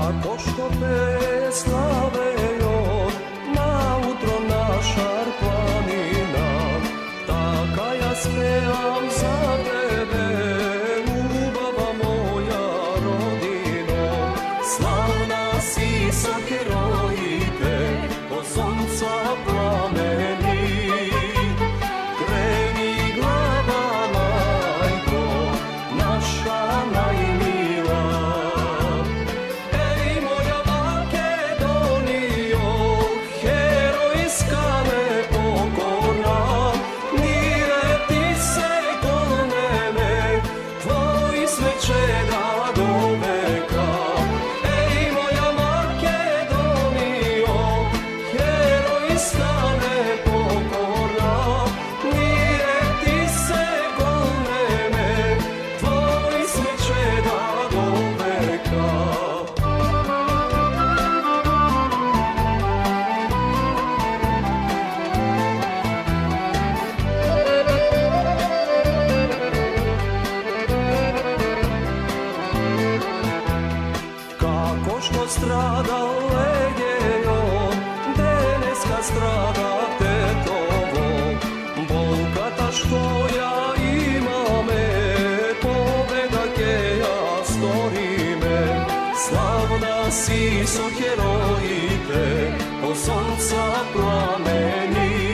Kako što te slave joj, na utro na šar planina, taka ja spevam za tebe, ljubava moja rodino. Slavna si sa herojite, od sunca plameni, kreni glava majko, naša najmila. Ej moja Makedonijo, herojska nepokorna, mire ti se kod mene, tvoji sveće da do veka. Ej moja Makedonijo, herojska nepokorna, mire ti se kod mene, tvoji sveće da do veka. Kako što strada Legejo, deneska strada Tetovo, bolkata što ja imame, pobeda keja storime. Slavna si so herojite, od sunca plameni,